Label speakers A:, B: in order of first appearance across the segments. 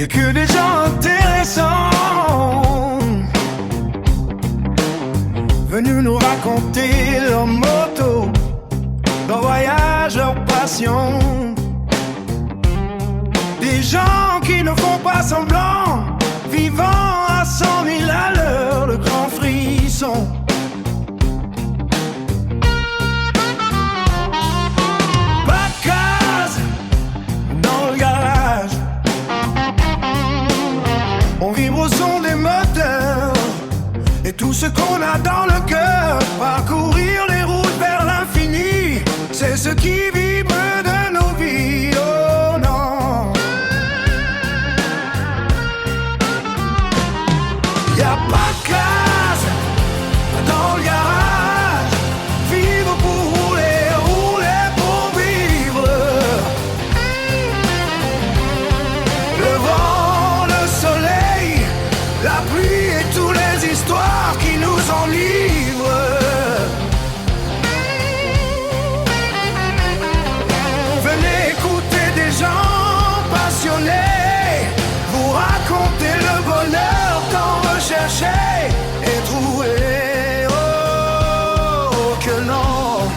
A: a que des gens intéressants venus nous raconter leurs motos, leurs voyages, leurs passions. Des gens qui ne font pas semblant, vivant à 100 000 à l'heure, le grand frisson. Pas de case dans le garage, on vibre au son des moteurs et tout ce qu'on a dans le cœur. Parcourir les routes vers l'infini, c'est ce qui vibre de nos vies. Oh non, y'a pas de classe dans le garage. Vivre pour rouler, rouler pour vivre. Le vent, le soleil, la pluie et toutes les histoires qui nous enivrent. Venez écouter des gens passionnés vous raconter le bonheur tant recherché et trouvé. Oh, que non,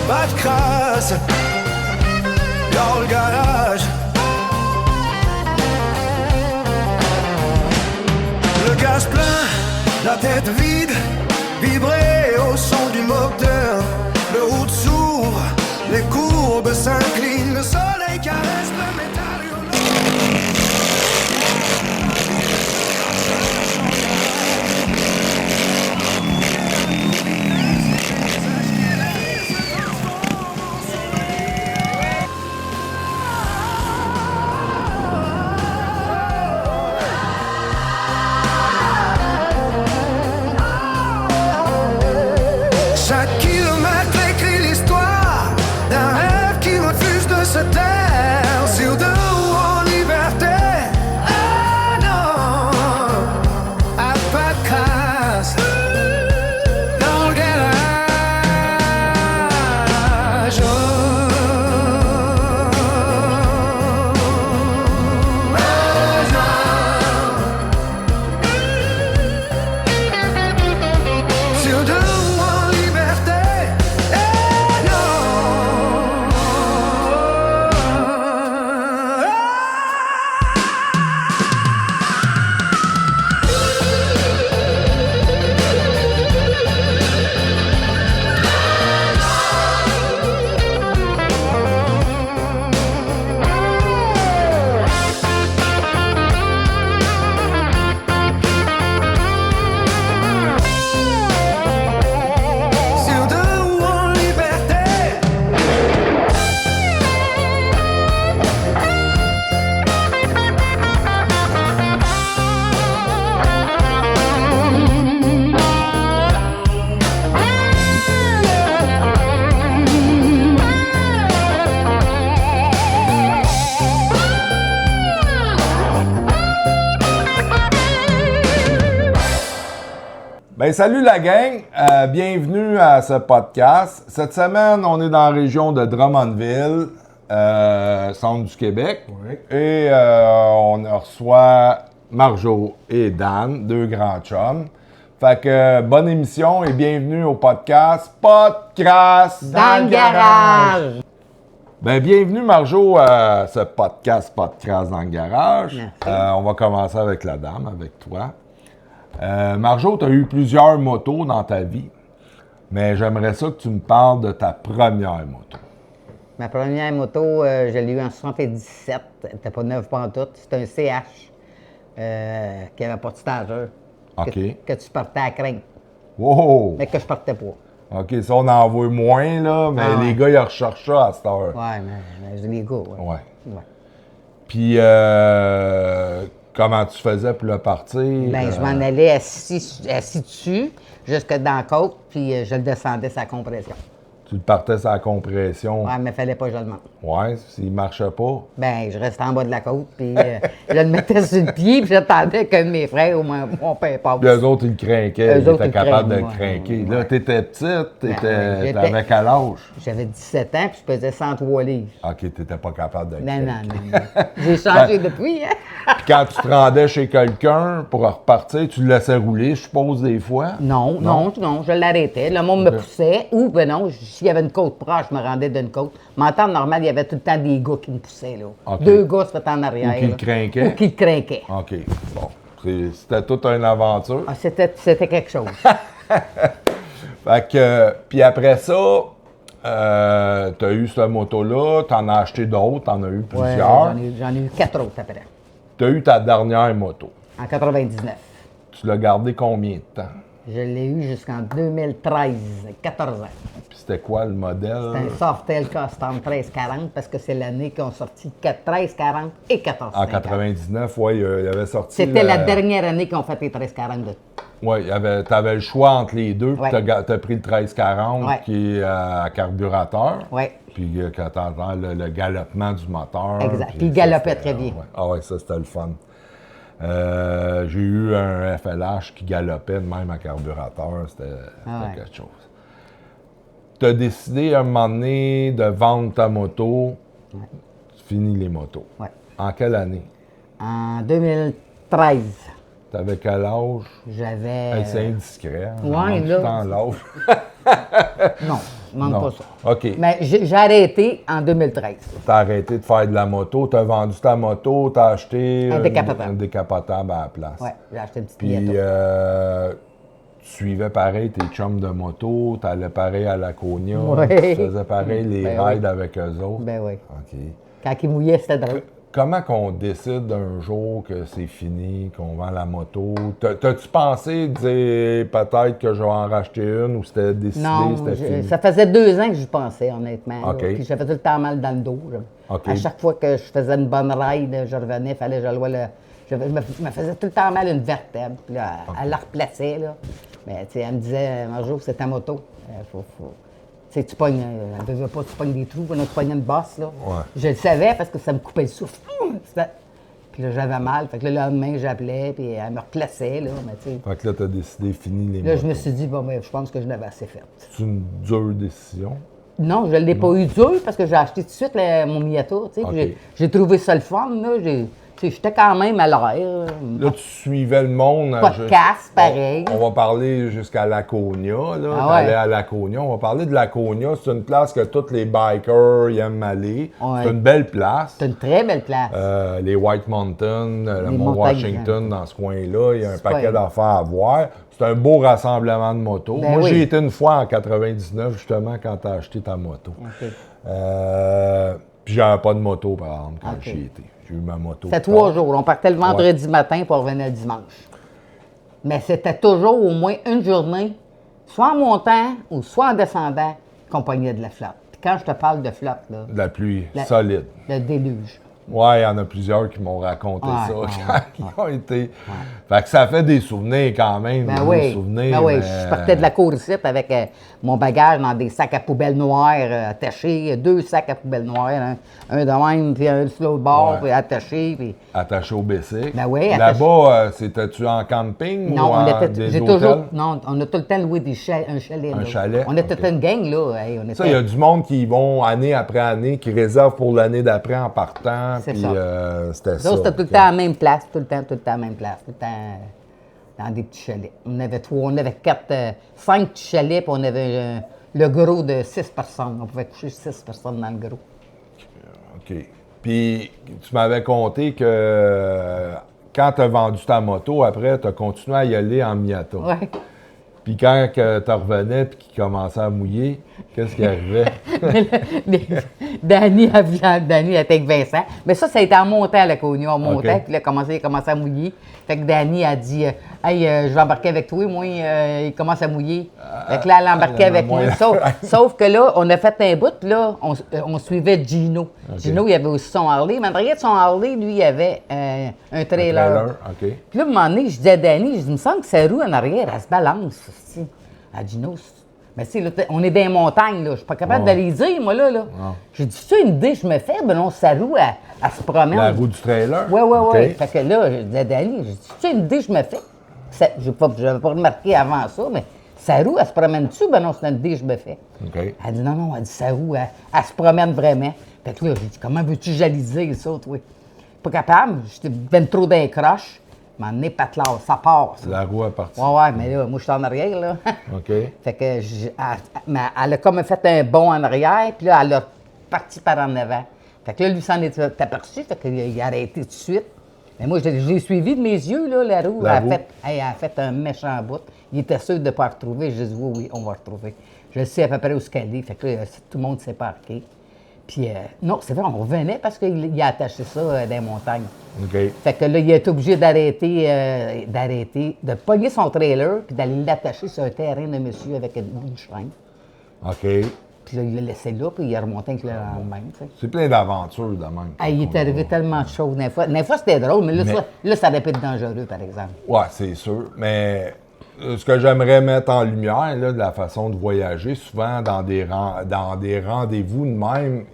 A: pas de crasse dans le garage. Le gaz plein, la tête vide, vibrer au son du moteur. Le route s'ouvre, les courbes s'inclinent, le soleil caresse le métal hurlant. Chaque kilomètre écrit l'histoire d'un rêve qui refuse de se taire. Sur deux roues en liberté. Ah non, à pas de crasse dans le garage. Sur deux roues en liberté. Eh non. Sur deux roues en liberté.
B: Ben salut la gang, bienvenue à ce podcast. Cette semaine, on est dans la région de Drummondville, centre du Québec.
C: Oui.
B: Et on reçoit Marjo et Dan, deux grands chums. Fait que bonne émission et bienvenue au podcast Podcast
D: Dans le garage!
B: Ben bienvenue Marjo à ce podcast Podcast dans le garage.
D: Merci.
B: On va commencer avec la dame, avec toi. Marjo, tu as eu plusieurs motos dans ta vie, mais j'aimerais ça que tu me parles de ta première moto.
D: Ma première moto, je l'ai eue en 77. Elle n'était pas neuve pantoute. C'était un CH qui n'avait pas de stageur.
B: OK.
D: Que tu partais à crainte,
B: Wow!
D: mais que je partais pas.
B: OK, ça, on en voit moins, là, mais
D: Ah ouais.
B: les gars, ils recherchent ça à cette heure.
D: Ouais, mais j'ai les gars. Ouais.
B: Ouais.
D: Ouais.
B: Puis, comment tu faisais pour le partir?
D: Ben, je m'en allais assis dessus, jusque dans la côte, puis je le descendais sa compression.
B: Tu le partais sur la compression.
D: Ouais, mais fallait pas que je le mange.
B: Ouais, s'il marchait pas.
D: Ben, je restais en bas de la côte, puis je le mettais sur le pied, puis j'attendais que mes frères ou mon père passe.
B: Puis eux autres, ils le craquaient.
D: Eux
B: Ils
D: autres,
B: étaient
D: ils
B: capables de le
D: craignaient,
B: craquer.
D: ouais.
B: Là, t'étais petite,
D: ouais,
B: t'avais quel âge?
D: J'avais 17 ans, puis je pesais 103 livres.
B: OK, t'étais pas capable de le
D: Non,
B: craquer.
D: non. J'ai changé depuis, hein?
B: Puis quand tu te rendais chez quelqu'un pour repartir, tu le laissais rouler, je suppose, des fois?
D: Non, je l'arrêtais. Le monde me poussait, ou ben non, s'il y avait une côte proche, je me rendais d'une côte. Mais en temps normal, il y avait tout le temps des gars qui me poussaient, là.
B: OK.
D: 2 gars se faisaient en arrière.
B: Ou qui le
D: là.
B: craquaient?
D: Ou qui le craquaient.
B: OK, bon. C'était toute une aventure.
D: Ah, c'était quelque chose.
B: Fait que, puis après ça, t'as eu cette moto-là, t'en as acheté d'autres, t'en as eu
D: Ouais,
B: plusieurs.
D: j'en ai eu 4 autres après,
B: T'as eu ta dernière moto.
D: en 99.
B: Tu l'as gardée combien de temps?
D: Je l'ai eu jusqu'en 2013, 14 ans.
B: Puis c'était quoi le modèle?
D: C'est un Softail Custom 1340 parce que c'est l'année qu'ils ont sorti 1340 et 1450.
B: En 99, oui, il avait sorti.
D: C'était la dernière année qu'ils ont fait les 1342.
B: Oui, t'avais le choix entre les deux, puis
D: Ouais.
B: t'as pris le 1340
D: Ouais.
B: qui est à carburateur.
D: Oui.
B: Puis quand t'entends le galopement du moteur.
D: Exact. Puis il
B: ça,
D: galopait
B: c'était-
D: très bien.
B: Ouais. Ah ouais, ça c'était le fun. J'ai eu un FLH qui galopait de même à carburateur, c'était
D: Ah ouais.
B: quelque chose. Tu as décidé à un moment donné de vendre ta moto, fini les motos.
D: Ouais.
B: En quelle année?
D: En 2013,
B: T'avais quel âge?
D: j'avais...
B: Hey, c'est indiscret. Hein?
D: ouais,
B: Tout
D: là.
B: le temps l'âge.
D: Non, je demande
B: Non.
D: pas ça.
B: OK.
D: Mais j'ai arrêté en 2013.
B: T'as arrêté de faire de la moto, t'as vendu ta moto, t'as acheté
D: Un décapotable.
B: un décapotable à la place.
D: Oui, j'ai acheté une petite
B: Puis
D: pièce.
B: tu suivais pareil tes chums de moto, t'allais pareil à Laconia,
D: Ouais.
B: tu faisais pareil les
D: Ben
B: rides
D: oui.
B: avec eux autres.
D: Ben oui.
B: OK.
D: Quand il mouillait, c'était drôle.
B: Comment qu'on décide d'un jour que c'est fini, qu'on vend la moto? T'as-tu pensé dire peut-être que je vais en racheter une ou c'était décidé,
D: Non,
B: c'était fini?
D: ça faisait 2 ans que j'y pensais, honnêtement. là.
B: OK.
D: Puis j'avais tout le temps mal dans le dos. là.
B: OK.
D: À chaque fois que je faisais une bonne ride, je revenais, il fallait que je loue le... Je me faisais tout le temps mal une vertèbre. Puis là, elle la replaçait, là. Mais, tu sais, elle me disait, Marjo, c'est ta moto. Tu sais, tu pognes, elle veut pas, tu pognes des trous, tu pognes une bosse, là.
B: Ouais.
D: Je le savais parce que ça me coupait le souffle. Puis là, j'avais mal. Fait que le lendemain, j'appelais, puis elle me replaçait, là. Mais, tu sais,
B: Fait que là, t'as décidé fini les
D: là,
B: motos.
D: je me suis dit, bon, ben, je pense que je l'avais assez fait.
B: C'est une dure décision.
D: Non, je ne l'ai pas eu dur parce que j'ai acheté tout de suite mon Miata. Tu sais,
B: OK.
D: puis j'ai trouvé ça le fun. Là. Tu sais, j'étais quand même à l'air.
B: Là, tu suivais le monde.
D: Podcast, pareil.
B: On va parler jusqu'à Laconia. Là.
D: Ah
B: T'allais
D: ouais.
B: à Laconia. On va parler de Laconia. C'est une place que tous les bikers ils aiment aller.
D: Ouais.
B: C'est une belle place.
D: C'est une très belle place.
B: Les White Mountains, le
D: Les
B: Mont
D: montagnes
B: Washington, dans ce coin-là, il y a un
D: C'est
B: paquet
D: pas-
B: d'affaires à voir. C'est un beau rassemblement de motos.
D: Ben
B: Moi,
D: oui.
B: j'y étais une fois en 99, justement, quand tu as acheté ta moto.
D: OK.
B: Puis j'avais pas de moto, par exemple, quand
D: OK.
B: j'y étais. J'ai eu ma moto.
D: C'était 3 jours. On partait le vendredi matin pour revenir le dimanche. Mais c'était toujours au moins une journée, soit en montant ou soit en descendant, qu'on pognait de la flotte. Puis quand je te parle de flotte, là,
B: De la pluie
D: La-
B: solide.
D: le déluge.
B: Ouais, il y en a plusieurs qui m'ont raconté
D: Ouais,
B: ça
D: ouais,
B: quand ils ont été. Fait que ça fait des souvenirs quand même.
D: Ben
B: des
D: oui.
B: souvenirs.
D: Ben oui,
B: mais-
D: je partais de la cour ici avec mon bagage dans des sacs à poubelle noirs attachés, 2 sacs à poubelle noirs, un de même, puis un sur l'autre bord,
B: Ouais.
D: puis attaché. Puis...
B: Attaché au bicycle.
D: Ben oui, attaché.
B: Là-bas, c'était-tu en camping
D: Non,
B: ou en
D: j'ai
B: des
D: toujours.
B: hôtels?
D: Non, on a tout le temps loué un chalet.
B: Un
D: là.
B: chalet,
D: On était
B: ok.
D: une gang, là. Hey, on était...
B: Ça, il y a du monde qui y vont année après année, qui réservent pour l'année d'après en partant.
D: C'est
B: Puis
D: ça.
B: c'était ça.
D: Nous autres, c'était tout le temps à la même place, tout le temps à la même place, tout le temps dans des petits chalets. On avait 5 petits chalets, puis on avait le gros de 6 personnes. On pouvait coucher 6 personnes dans le gros.
B: OK. Puis tu m'avais conté que quand tu as vendu ta moto, après, tu as continué à y aller en Miata.
D: Ouais.
B: Puis quand tu revenais et qu'il commençait à mouiller, qu'est-ce qui arrivait?
D: Danny était avec Vincent. Mais ça a été en montant à la Laconia. On montait,
B: OK.
D: puis là, il commençait à mouiller. Fait que Danny a dit Hey, je vais embarquer avec toi. Moi, il commence à mouiller. Fait que là, elle embarquait avec moi. Sauf que là, on a fait un bout, puis là, on suivait Gino.
B: OK.
D: Gino, il avait aussi son Harley. Mais en arrière de son Harley, lui, il avait un trailer.
B: OK.
D: Puis là, à un moment donné, je dis à Danny, il me semble que sa roue en arrière, elle se balance. À Gino, Mais c'est là, on est dans les montagnes, là. Je suis pas capable d'aller dire, moi, là. J'ai dit, c'est une idée, je me fais, ben non, sa roue, elle se promène.
B: La roue du trailer?
D: Oui.
B: OK.
D: Fait que là, je disais à Dali, j'ai dit, c'est une idée, je me fais. Je n'avais pas remarqué avant ça, mais sa roue, elle se promène dessus, ben non, c'est une idée, je me fais.
B: OK.
D: Elle dit, non, elle dit, sa roue, elle se promène vraiment. Fait que là, j'ai dit, comment veux-tu jaliser ça, toi? Pas capable, j'étais ben trop d'un croche. M'en est patlard, ça part, ça.
B: La roue est partie.
D: Ouais, mais là, moi, je suis en arrière, là.
B: OK.
D: Fait que elle a comme fait un bond en arrière, puis là, elle a parti par en avant. Fait que là, lui s'en est aperçu, fait qu'il a arrêté tout de suite. Mais moi, je l'ai suivi de mes yeux, là, la roue. Elle a fait un méchant bout. Il était sûr de ne pas la retrouver. Je dis oui, on va la retrouver. Je sais à peu près où elle est. Fait que là, tout le monde s'est parqué. Puis, non, c'est vrai, on revenait parce qu'il a attaché ça dans les montagnes.
B: OK.
D: Fait que là, il a été obligé d'arrêter, de pogner son trailer puis d'aller l'attacher sur un terrain de monsieur avec une chaîne.
B: OK.
D: Puis là, il l'a laissé là, puis il est remonté avec le lendemain, tu sais.
B: C'est plein d'aventures de même.
D: Il est arrivé tellement de choses. Des fois c'était drôle, mais là, ça aurait pu être dangereux, par exemple.
B: Ouais, c'est sûr. Mais ce que j'aimerais mettre en lumière, là, de la façon de voyager, souvent dans des rendez-vous de même,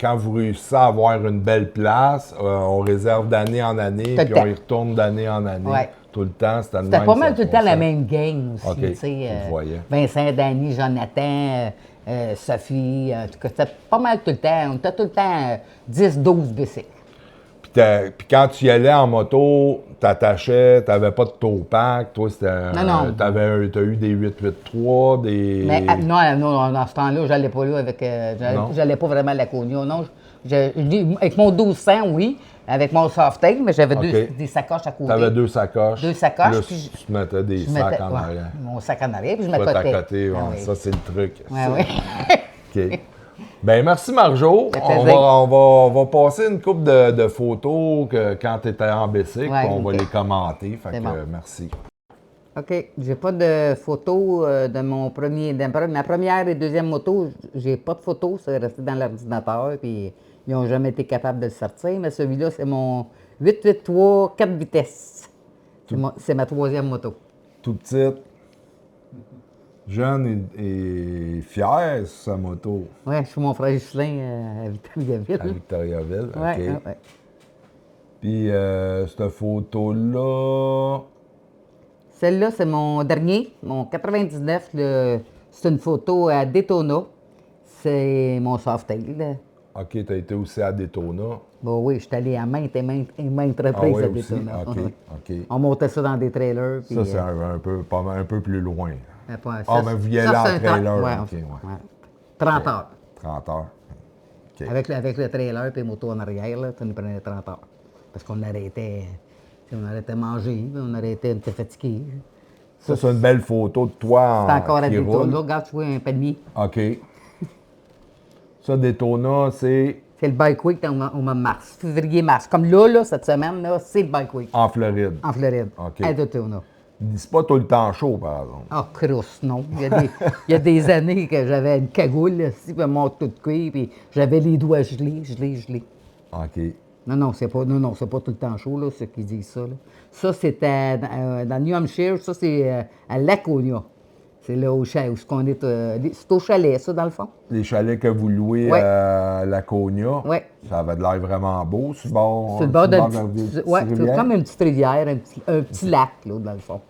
B: quand vous réussissez à avoir une belle place, on réserve d'année en année, puis on y retourne d'année en année.
D: Ouais.
B: Tout le temps, c'était
D: C'était pas mal tout le temps la même gang aussi,
B: OK,
D: tu sais.
B: je voyais.
D: Vincent, Danny, Jonathan, Sophie, en tout cas, c'était pas mal tout le temps. On était tout le temps 10-12 bicycles.
B: Puis quand tu y allais en moto, t'attachais, t'avais pas de tow-pack, toi, c'était
D: Non.
B: t'as eu des 883, des...
D: Mais non, dans ce temps-là, j'allais pas là avec... j'allais pas vraiment à la Cogno, non. Avec mon 1200, oui, avec mon softail, mais j'avais des sacoches à côté.
B: T'avais deux sacoches.
D: Deux sacoches,
B: Plus,
D: puis
B: tu mettais des sacs en arrière.
D: Mon sac en arrière, puis je me
B: Toi,
D: cotais.
B: à côté, ouais,
D: oui.
B: ça, c'est le truc.
D: Oui.
B: OK. Ben merci, Marjo. On va passer une couple de photos quand tu étais en bicycle, puis on va les commenter. Fait que,
D: bon.
B: merci.
D: OK. J'ai pas de photos de ma première et deuxième moto. J'ai pas de photos, c'est resté dans l'ordinateur, puis ils n'ont jamais été capables de le sortir. Mais celui-là, c'est mon 883 4 vitesses. C'est ma troisième moto.
B: Tout petite, jeune et fière sur sa moto.
D: Oui, je suis mon frère Ghislain à Victoriaville.
B: À Victoriaville, OK.
D: Ouais.
B: Puis cette photo-là...
D: Celle-là, c'est mon dernier, mon 99. C'est une photo à Daytona. C'est mon softail.
B: OK, tu as été aussi à Daytona.
D: Bon, oui, je suis allé à maintes reprises à
B: aussi?
D: Daytona.
B: OK.
D: On montait ça dans des trailers.
B: Ça, c'est un peu plus loin.
D: Mais
B: vous y allez en trailer.
D: Ouais,
B: OK, ouais.
D: 30 heures.
B: 30 heures. OK.
D: Avec le trailer et les motos en arrière, là, ça nous prenait 30 heures. Parce qu'on arrêtait manger, on arrêtait, on était fatigué.
B: Ça, c'est une belle photo de toi
D: C'est encore à
B: qui roule.
D: Daytona. Regarde, tu vois un palmier.
B: OK. Ça, Daytona, c'est
D: C'est le Bike Week au mois de mars, février-mars. Comme là, cette semaine, là, c'est le Bike Week.
B: en Floride.
D: En Floride,
B: OK.
D: à Daytona.
B: C'est pas tout le temps chaud, par exemple.
D: Ah, crosse, non. Il y a des années que j'avais une cagoule, ici, puis mon tout de cuir, puis j'avais les doigts gelés.
B: OK.
D: Non, c'est pas tout le temps chaud, là, ceux qui disent ça. Là. Ça, c'était dans New Hampshire, ça, c'est à Laconia. C'est là où on est. C'est au chalet, ça, dans le fond.
B: Les chalets que vous louez
D: Ouais.
B: à Laconia,
D: Ouais.
B: ça avait de l'air vraiment beau. Sur le bord,
D: C'est le bord d'un
B: de la
D: petit.
B: petite
D: Ouais, c'est
B: rivière.
D: comme une petite rivière, un petit lac, là, dans le fond.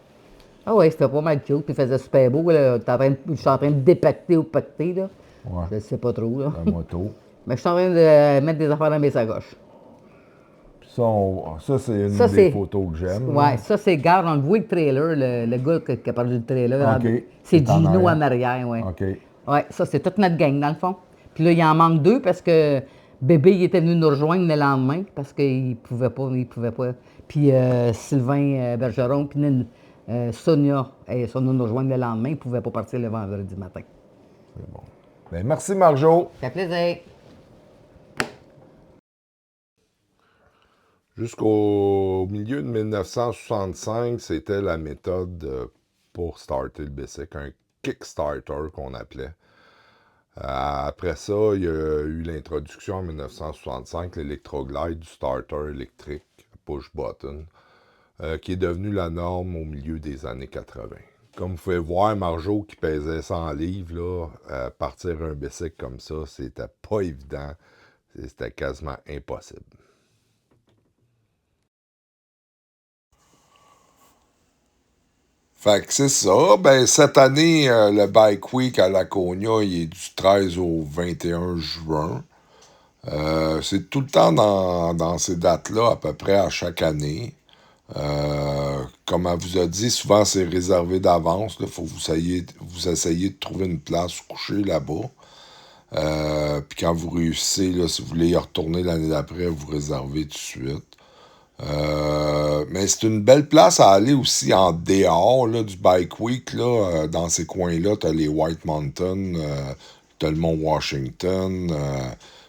D: Ah oui, c'était pas mal cute, puis il faisait super beau. Là. Je suis en train de dépacter ou pacter, là.
B: Ouais.
D: Je ne sais pas trop, là.
B: La moto.
D: Mais je suis en train de mettre des affaires dans mes sacoches.
B: Puis ça, c'est une
D: Ça,
B: des
D: c'est-
B: photos que j'aime.
D: Ouais, ça, c'est, garde, on le voit le trailer, le gars qui a parlé du trailer.
B: OK.
D: C'est
B: C'est en
D: Gino
B: arrière.
D: en arrière, oui.
B: OK.
D: Oui, ça, c'est toute notre gang, dans le fond. Puis là, il en manque deux parce que Bébé, il était venu nous rejoindre le lendemain parce qu'il pouvait pas. Puis Sylvain Bergeron, puis Sonia, ils sont venus nous rejoindre le lendemain. Ils ne pouvaient pas partir le vendredi matin.
B: C'est bon. Ben, merci, Marjo.
D: Ça fait plaisir.
B: Jusqu'au milieu de 1965, c'était la méthode pour starter le bicycle, un Kickstarter qu'on appelait. Après ça, il y a eu l'introduction en 1965, l'Electroglide du starter électrique, push button, qui est devenu la norme au milieu des années 80. Comme vous pouvez voir, Marjo qui pesait 100 livres, là, partir un bicycle comme ça, c'était pas évident. C'était quasiment impossible. Fait que c'est ça. Ben, cette année, le Bike Week à Laconia, il est du 13 au 21 juin. C'est tout le temps dans ces dates-là, à peu près à chaque année. Comme elle vous a dit, souvent c'est réservé d'avance. Il faut que vous essayiez de trouver une place où coucher là-bas. Puis quand vous réussissez, là, si vous voulez y retourner l'année d'après, vous réservez tout de suite. Mais c'est une belle place à aller aussi en dehors là, du Bike Week. Là, dans ces coins-là, t'as les White Mountains, t'as le Mont Washington,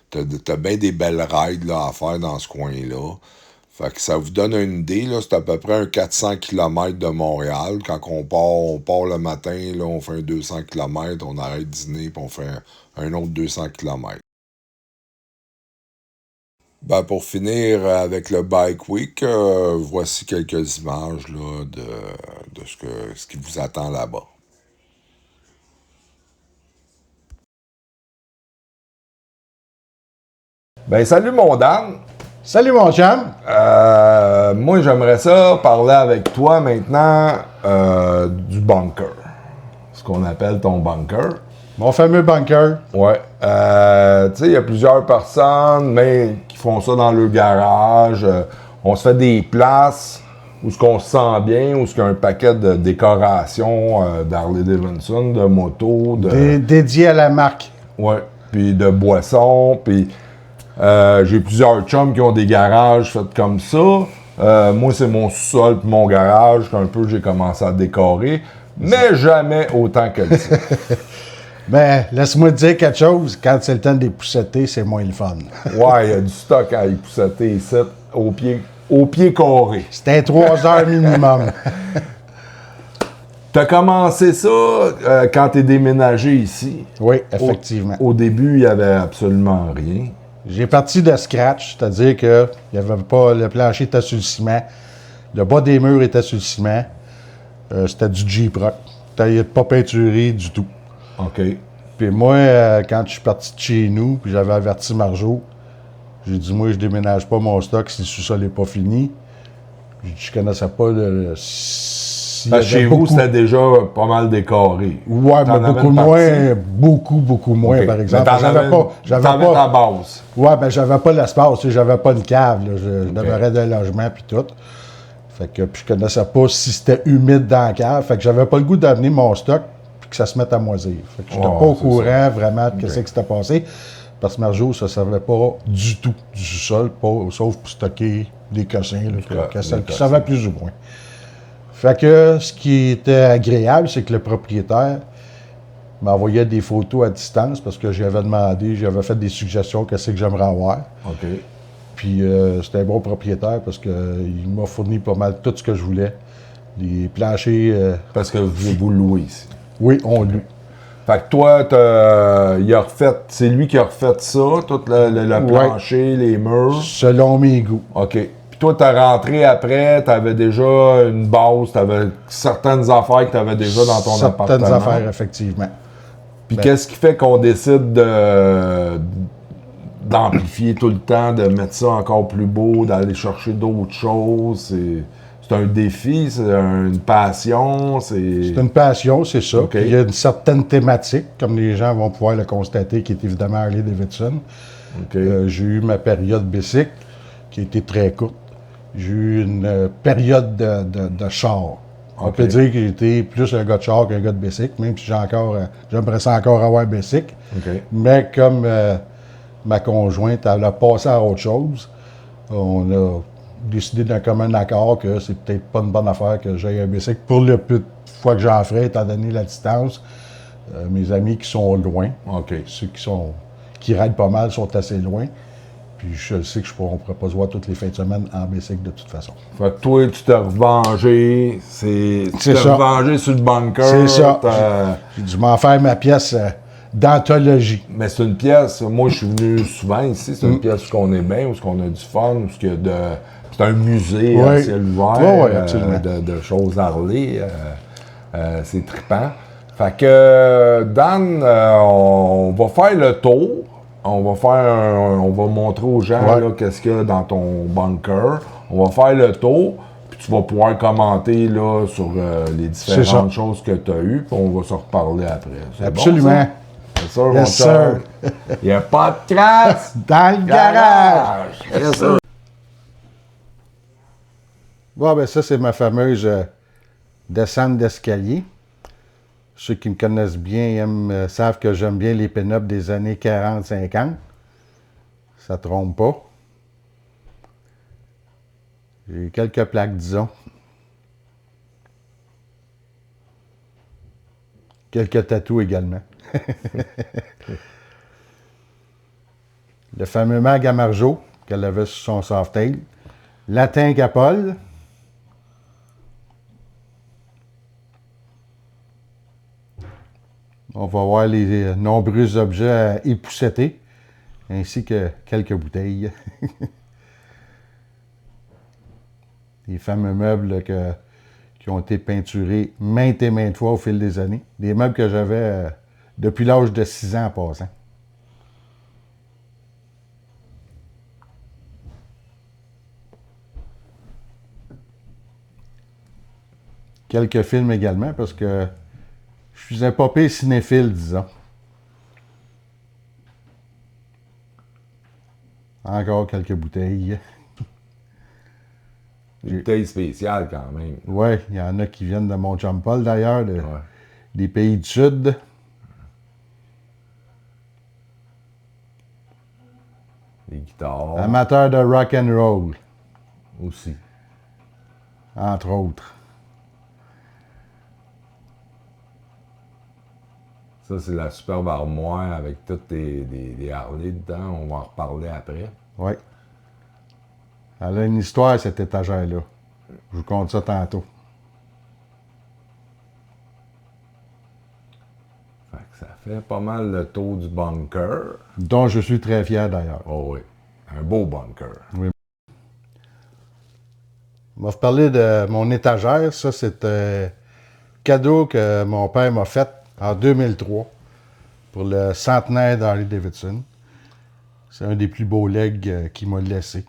B: t'as bien des belles rides là, à faire dans ce coin-là. Fait que ça vous donne une idée, là, c'est à peu près un 400 km de Montréal. Quand on part le matin, là, on fait un 200 km, on arrête dîner, puis on fait un autre 200 km. Ben, pour finir avec le Bike Week, voici quelques images là, de ce qui vous attend là-bas. Ben, salut mon Dan!
C: Salut mon chum!
B: Moi, j'aimerais ça parler avec toi maintenant du bunker. Ce qu'on appelle ton bunker.
C: Mon fameux bunker.
B: Ouais. Tu sais, il y a plusieurs personnes, mais qui font ça dans leur garage. On se fait des places où ce qu'on se sent bien, où ce qu'il y a un paquet de décorations d'Harley Davidson, de motos,
C: Dédié à la marque.
B: Ouais. Puis de boissons, puis... j'ai plusieurs chums qui ont des garages faits comme ça. Moi, c'est mon sous-sol puis mon garage qu'un peu j'ai commencé à décorer, mais jamais autant que le tien.
C: Ben, laisse-moi te dire quelque chose. Quand c'est le temps d'épousseter, c'est moins le fun.
B: Ouais, il y a du stock à épousseter ici, au pied carré.
C: C'était 3 heures minimum.
B: T'as commencé ça quand t'es déménagé ici.
C: Oui, effectivement.
B: Au début, il n'y avait absolument rien.
C: J'ai parti de scratch, c'est-à-dire que il y avait pas, le plancher était sur le ciment, le bas des murs était sur le ciment, c'était du J-Proc. Il n'y avait pas peinturé du tout.
B: OK.
C: Puis moi, quand je suis parti de chez nous, puis j'avais averti Marjo, j'ai dit, moi, je déménage pas mon stock si le sous-sol n'est pas fini. Je connaissais pas le
B: chez vous, c'était déjà pas mal décoré.
C: Ouais, mais beaucoup moins,
B: okay.
C: par exemple.
B: J'avais pas ta base.
C: Ouais, ben j'avais pas l'espace, tu sais, j'avais pas une cave, là. Je demeurais d'un logement puis tout. Fait que puis je connaissais pas si c'était humide dans la cave. Fait que j'avais pas le goût d'amener mon stock puis que ça se mette à moisir. Fait que j'étais pas au courant vraiment de ce qui s'était passé. Parce que Marjo, ça ne servait pas du tout du sous-sol, sauf pour stocker des cossins, qui servaient plus ou moins. Fait que ce qui était agréable, c'est que le propriétaire m'envoyait des photos à distance parce que j'avais demandé, j'avais fait des suggestions, qu'est-ce que j'aimerais avoir.
B: OK.
C: Puis c'était un bon propriétaire parce qu'il m'a fourni pas mal tout ce que je voulais. Les planchers...
B: Parce que vous louez ici.
C: Oui, on loue.
B: Fait que toi, c'est lui qui a refait ça, tout le plancher, les murs.
C: Selon mes goûts.
B: OK. Toi, t'es rentré après, t'avais déjà une base, t'avais certaines affaires que t'avais déjà dans ton appartement.
C: Certaines affaires, effectivement.
B: Puis qu'est-ce qui fait qu'on décide d'amplifier tout le temps, de mettre ça encore plus beau, d'aller chercher d'autres choses? C'est un défi, c'est une passion,
C: C'est une passion, c'est ça.
B: Okay.
C: Il y a une certaine thématique, comme les gens vont pouvoir le constater, qui est évidemment Harley Davidson.
B: Okay.
C: J'ai eu ma période bicycle, qui a été très courte. J'ai eu une période de char. On peut dire que j'étais plus un gars de char qu'un gars de bicycle, même si j'aimerais ça encore avoir un bicycle.
B: Okay.
C: Mais comme ma conjointe, elle a passé à autre chose, on a décidé d'un commun accord que c'est peut-être pas une bonne affaire que j'aille un bicycle pour le peu de fois que j'en ferai, étant donné la distance. Mes amis qui sont loin, ceux qui raident pas mal sont assez loin. Puis je sais que on ne pourrait pas se voir toutes les fins de semaine en bicycle de toute façon.
B: Fait que toi, tu t'es revengé. Tu t'es revengé sur le bunker.
C: C'est ça. J'ai dû m'en faire ma pièce d'anthologie.
B: Mais c'est une pièce, moi je suis venu souvent ici, c'est une pièce où on est bien, où on a du fun, où c'est un musée à ciel ouvert
C: absolument.
B: de choses Harley. C'est trippant. Fait que, Dan, on va faire le tour. On va montrer aux gens là, qu'est-ce qu'il y a dans ton bunker. On va faire le tour. Puis tu vas pouvoir commenter là, sur les différentes choses que tu as eues. Puis on va se reparler après. C'est
C: Absolument.
B: Bon, c'est sûr, mon
C: Yes,
B: chum.
C: sir.
B: Il n'y a pas de crasse
C: Dans le garage!
B: Yes, sir.
C: Bon, ben ça, c'est ma fameuse descente d'escalier. Ceux qui me connaissent bien savent que j'aime bien les pin-ups des années 40-50. Ça ne trompe pas. J'ai quelques plaques, disons. Quelques tatous également. Le fameux mag à Marjo qu'elle avait sur son Softail. La tank à Paul. On va voir les nombreux objets à épousseter, ainsi que quelques bouteilles. Les fameux meubles qui ont été peinturés maintes et maintes fois au fil des années. Des meubles que j'avais depuis l'âge de 6 ans en passant. Quelques films également, parce que je suis un pas pire cinéphile, disons. Encore quelques bouteilles.
B: Une bouteille spéciale quand même.
C: Oui, il y en a qui viennent de mon chum Paul d'ailleurs, des pays du Sud.
B: Les guitares
C: Amateur de rock and roll,
B: aussi.
C: entre autres.
B: Ça, c'est la superbe armoire avec toutes des Harley dedans. On va en reparler après.
C: Oui. Elle a une histoire, cette étagère-là. Je vous conte ça tantôt.
B: Fait que ça fait pas mal le tour du bunker.
C: Dont je suis très fier d'ailleurs.
B: Oh oui, un beau bunker.
C: On va vous parler de mon étagère. Ça, c'est un cadeau que mon père m'a fait en 2003 pour le centenaire d'Harley Davidson. C'est un des plus beaux legs qu'il m'a laissé.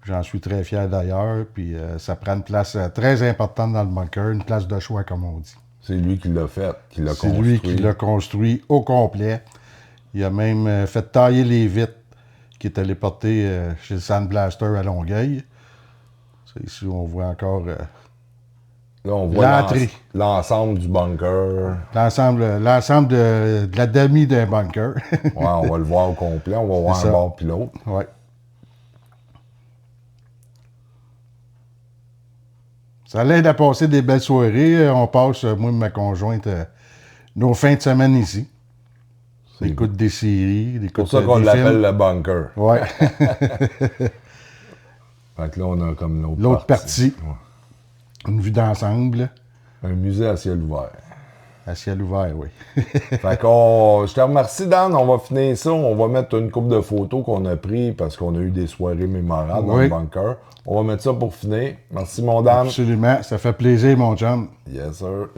C: J'en suis très fier d'ailleurs. Puis ça prend une place très importante dans le bunker, une place de choix, comme on dit.
B: C'est lui qui l'a fait, qui l'a
C: C'est
B: construit.
C: lui qui l'a construit au complet. Il a même fait tailler les vitres qui est allé porter chez le Sandblaster à Longueuil. Ça, ici, on voit encore
B: Là, on voit
C: l'entrée.
B: l'ensemble du bunker.
C: L'ensemble de la demi d'un bunker.
B: Ouais, on va le voir au complet. On va voir
C: C'est
B: un
C: ça.
B: bord puis l'autre.
C: Ouais. Ça l'aide à passer des belles soirées. On passe, moi et ma conjointe, nos fins de semaine ici. On écoute des séries,
B: C'est pour ça qu'on
C: des
B: l'appelle
C: films.
B: le bunker.
C: Ouais.
B: Fait que là, on a comme
C: L'autre partie.
B: Ouais.
C: Une vue d'ensemble.
B: Un musée à ciel ouvert.
C: À ciel ouvert, oui.
B: Fait qu'on. Je te remercie, Dan. On va finir ça. On va mettre une couple de photos qu'on a prises parce qu'on a eu des soirées mémorables dans le bunker. On va mettre ça pour finir. Merci, mon Dan.
C: Absolument. Ça fait plaisir, mon chum.
B: Yes, sir.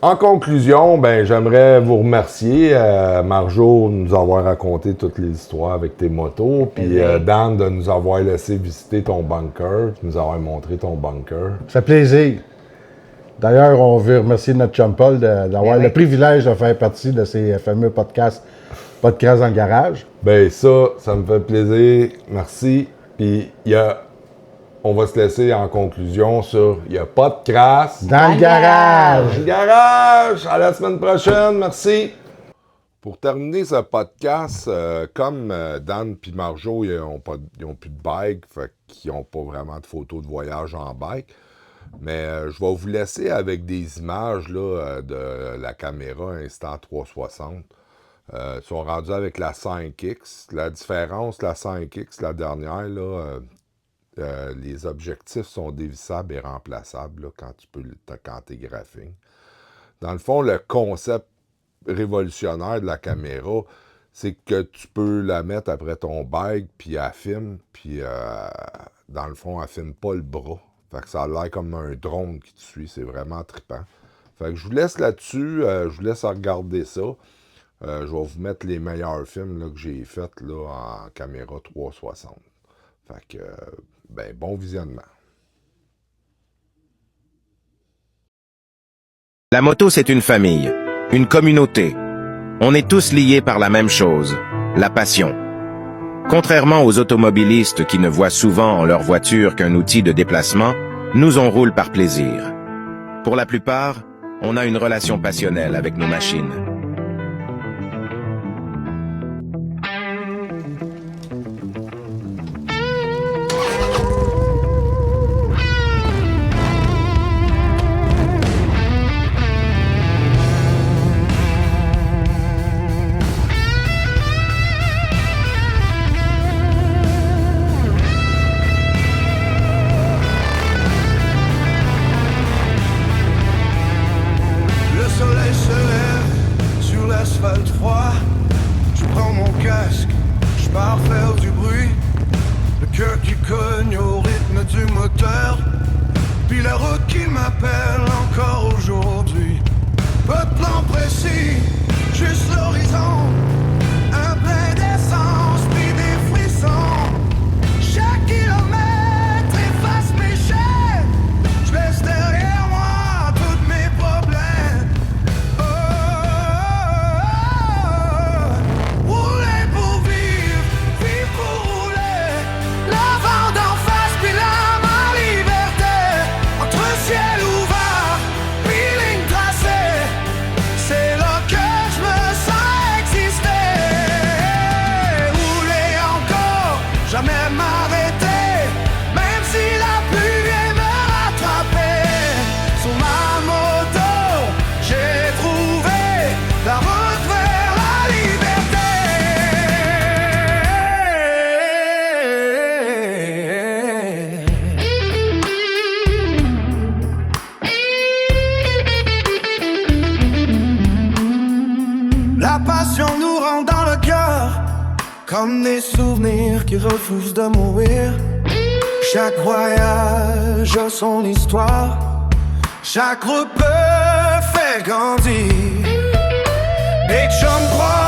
B: En conclusion, ben, j'aimerais vous remercier, Marjo, de nous avoir raconté toutes les histoires avec tes motos, puis Dan de nous avoir laissé visiter ton bunker, de nous avoir montré ton bunker.
C: Ça fait plaisir. D'ailleurs, on veut remercier notre chum Paul d'avoir le privilège de faire partie de ces fameux podcasts dans le garage.
B: Ben ça me fait plaisir. Merci. Puis on va se laisser en conclusion sur il n'y a pas de crasse.
C: Dans le garage!
B: Le garage! À la semaine prochaine. Merci. Pour terminer ce podcast, comme Dan et Marjo, ils n'ont plus de bike, fait qu'ils n'ont pas vraiment de photos de voyage en bike. Mais je vais vous laisser avec des images là, de la caméra Insta360. Ils sont rendus avec la 5X. La différence, la 5X, la dernière, là, les objectifs sont dévissables et remplaçables là, quand tu es graphing. Dans le fond, le concept révolutionnaire de la caméra, c'est que tu peux la mettre après ton bike, puis elle filme, puis dans le fond, elle filme pas le bras. Fait que ça a l'air comme un drone qui te suit, c'est vraiment trippant. Fait que je vous laisse là-dessus, je vous laisse regarder ça. Je vais vous mettre les meilleurs films là, que j'ai faits là, en caméra 360. Fait que, ben, bon visionnement.
E: La moto, c'est une famille, une communauté. On est tous liés par la même chose, la passion. Contrairement aux automobilistes qui ne voient souvent en leur voiture qu'un outil de déplacement, nous on roule par plaisir. Pour la plupart, on a une relation passionnelle avec nos machines.
A: Le soleil se lève sur l'asphalte froid. Je prends mon casque, je pars faire du bruit. Le cœur qui cogne au rythme du moteur. Puis la route qui m'appelle encore aujourd'hui. Pas de plan précis, juste l'horizon. Un plein d'essence, puis des frissons. Chaque kilomètre efface mes chaînes. Je laisse derrière moi tous mes problèmes. Oh, rouler pour vivre, vivre pour rouler. L'avant d'en face, puis là ma liberté. Entre ciel ouvert, puis ligne tracée. C'est là que je me sens exister. Rouler encore, jamais m'arrêter. Même si la pluie vient me rattraper. Sur ma moto, j'ai trouvé la route vers la liberté. La passion nous rend dans le cœur, comme des souvenirs qui refusent de mourir. Chaque voyage a son histoire, chaque repas fait grandir. Des chums croient